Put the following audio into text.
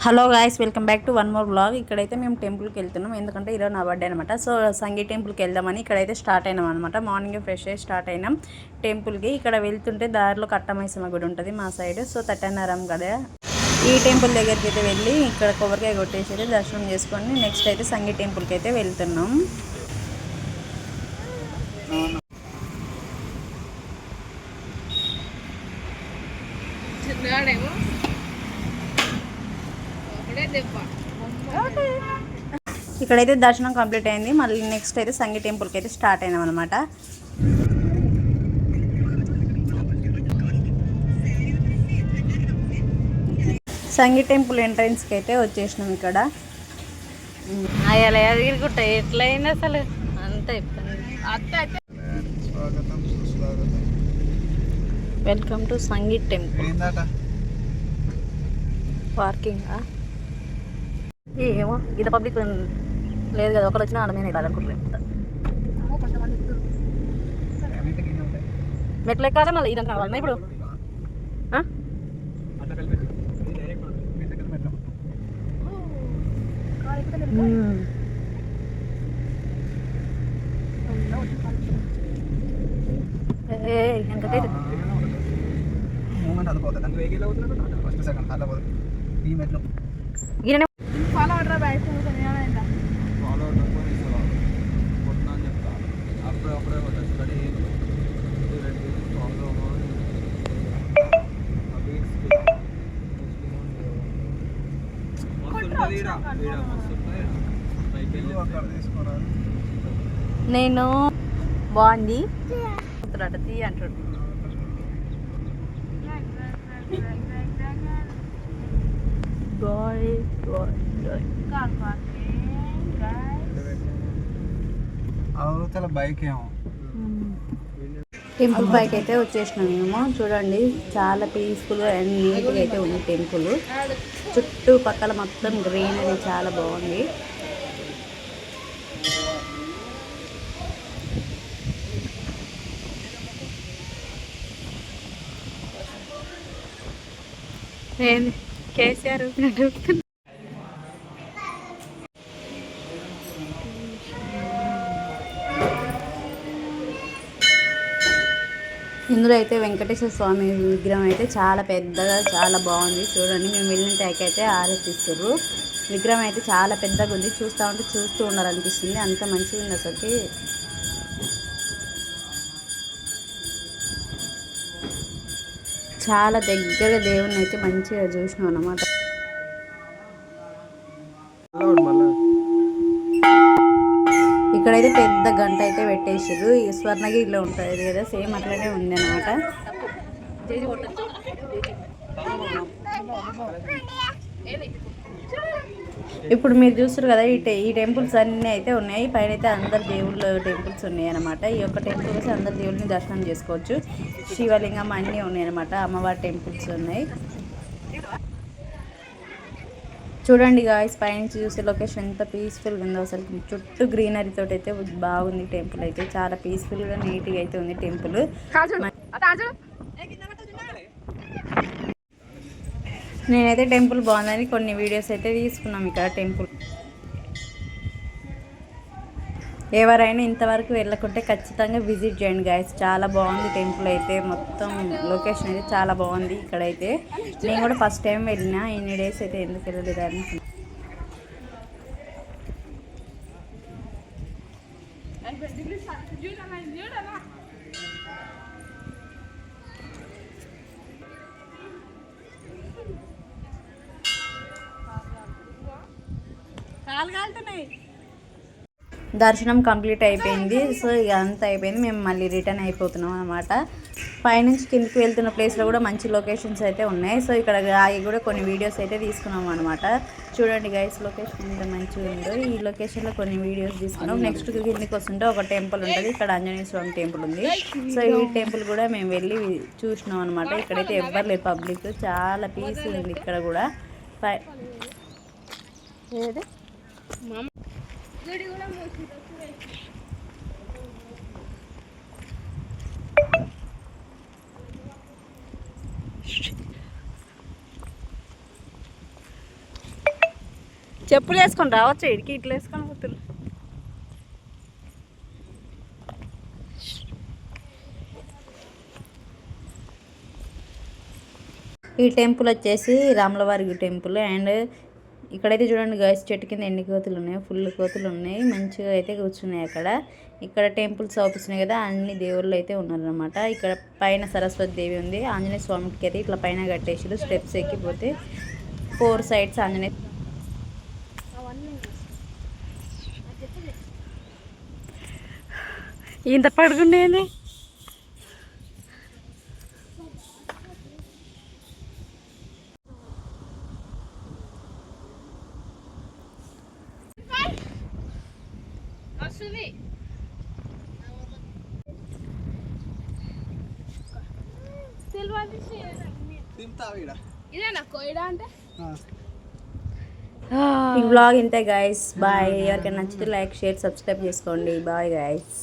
Hello guys, welcome back to one more blog. ఇక్కడైతే మేము టెంపుల్కి వెళ్తున్నాం, ఎందుకంటే ఈరోజు నా బర్త్డే అనమాట. సో సంగీ టెంపుల్కి వెళ్దామని ఇక్కడైతే స్టార్ట్ అయినాం అనమాట. మార్నింగ్ ఫ్రెష్ అయ్యి స్టార్ట్ అయినాం టెంపుల్కి. ఇక్కడ వెళ్తుంటే దారిలో కట్టమైసమ్మ గుడి ఉంటుంది మా సైడ్. సో తట్టన్నారం కదా, ఈ టెంపుల్ దగ్గరికి అయితే వెళ్ళి ఇక్కడ కొబ్బరికాయ కొట్టేసి దర్శనం చేసుకొని నెక్స్ట్ అయితే సంగీ టెంపుల్కి అయితే వెళ్తున్నాం. ఇక్కడైతే దర్శనం కంప్లీట్ అయింది. మళ్ళీ నెక్స్ట్ అయితే సంగీ టెంపుల్కి అయితే స్టార్ట్ అయినాం అనమాట. సంగీ టెంపుల్ ఎంట్రన్స్కి అయితే వచ్చేసినాం. ఇక్కడ గుట్ట ఎట్లయింది అసలు అంత ఇబ్బంది. Welcome to Sanghi temple. Parking ఏమో ఇది పబ్లిక్ లేదు కదా, ఒకరు వచ్చినా ఆడ మీద వెళ్ళాలనుకుంటున్నాను. మెట్లు ఎక్కాలి మళ్ళీ ఇదంతా కావాలన్నా ఇప్పుడు. ఎంతకైతే నేను బాగుంది తీ అంటాడు. టెంపుల్ పైకి అయితే వచ్చేసినాం మేము. చూడండి చాలా పీస్ఫుల్ అండ్ నీట్గా అయితే ఉంది టెంపుల్. చుట్టుపక్కల మొత్తం గ్రీనరీ చాలా బాగుంది. కేసీఆర్ ఇందులో అయితే వెంకటేశ్వర స్వామి విగ్రహం అయితే చాలా పెద్దగా చాలా బాగుంది. చూడండి, మేము వెళ్ళిన ట్యాక్ అయితే ఆరెత్తిస్తారు. విగ్రహం అయితే చాలా పెద్దగా ఉంది. చూస్తూ ఉండాలనిపిస్తుంది, అంత మంచిగా ఉంది అసలుకి. చాలా దగ్గరగా దేవుణ్ణి అయితే మంచిగా చూసినాం అన్నమాట. ఇక్కడైతే పెద్ద గంట అయితే పెట్టేసారు. ఈ స్వర్ణగిరిలో ఉంటుంది కదా, సేమ్ అట్లనే ఉంది అనమాట. ఇప్పుడు మీరు చూస్తారు కదా, ఈ టెంపుల్స్ అన్నీ అయితే ఉన్నాయి. పైన అయితే అందరు దేవుళ్ళ టెంపుల్స్ ఉన్నాయి అనమాట. ఈ యొక్క టెంపుల్స్ అందరు దేవుళ్ళని దర్శనం చేసుకోవచ్చు. శివలింగం అన్నీ ఉన్నాయి అనమాట. అమ్మవారి టెంపుల్స్ ఉన్నాయి. చూడండి గాయ్స్, పైనుంచి చూసే లొకేషన్ ఎంత పీస్ఫుల్గా ఉందో అసలు. చుట్టూ గ్రీనరీ తోటి అయితే బాగుంది టెంపుల్ అయితే. చాలా పీస్ఫుల్గా నీట్గా అయితే ఉంది టెంపుల్. నేనైతే టెంపుల్ బాగుందని కొన్ని వీడియోస్ అయితే తీసుకున్నాం ఇక్కడ టెంపుల్. ఎవరైనా ఇంతవరకు వెళ్ళకుంటే ఖచ్చితంగా విజిట్ చేయండి గాయస్. చాలా బాగుంది టెంపుల్ అయితే. మొత్తం లొకేషన్ అయితే చాలా బాగుంది. ఇక్కడైతే నేను కూడా ఫస్ట్ టైం వెళ్ళినా. ఇన్ని డేస్ అయితే ఎందుకు వెళ్ళలేదు అని. దర్శనం కంప్లీట్ అయిపోయింది. సో ఇక అంతా అయిపోయింది. మేము మళ్ళీ రిటర్న్ అయిపోతున్నాం అనమాట. పైనుంచి కిందకి వెళ్తున్న ప్లేస్లో కూడా మంచి లొకేషన్స్ అయితే ఉన్నాయి. సో ఇక్కడ ఆగి కూడా కొన్ని వీడియోస్ అయితే తీసుకున్నాం అనమాట. చూడండి గైస్, లొకేషన్ ఎంత మంచిగా ఉందో. ఈ లొకేషన్లో కొన్ని వీడియోస్ తీసుకున్నాం. నెక్స్ట్ కిందకి వస్తుంటే ఒక టెంపుల్ ఉంటుంది. ఇక్కడ ఆంజనేయ స్వామి టెంపుల్ ఉంది. సో ఈ టెంపుల్ కూడా మేము వెళ్ళి చూసినాం అనమాట. ఇక్కడైతే ఎవ్వరు లేదు, పబ్లిక్ చాలా పీస్ఫుల్ ఉంది ఇక్కడ కూడా. చెప్పులు వేసుకొని రావచ్చు ఇడికి ఇట్లా వేసుకొని పోతున్నారు. ఈ టెంపుల్ వచ్చేసి రాములవారి టెంపుల్. అండ్ ఇక్కడైతే చూడండి గైస్, చెట్టు కింద ఎన్ని కోతులు ఉన్నాయి, ఫుల్ కోతులు ఉన్నాయి, మంచిగా అయితే కూర్చున్నాయి అక్కడ. ఇక్కడ టెంపుల్స్ అవుతున్నాయి కదా, అన్ని దేవుళ్ళు అయితే ఉన్నారనమాట. ఇక్కడ పైన సరస్వతి దేవి ఉంది, ఆంజనేయ స్వామికి అయితే ఇట్లా పైన కట్టేసారు. స్టెప్స్ ఎక్కిపోతే 4 సైడ్స్ ఆంజనేయ. ఇంత పడుకునేది ఈ వ్లాగ్ ఇంతే గైస్. బాయ్. ఎవరికైనా నచ్చితే లైక్, షేర్, సబ్స్క్రైబ్ చేసుకోండి. Bye guys.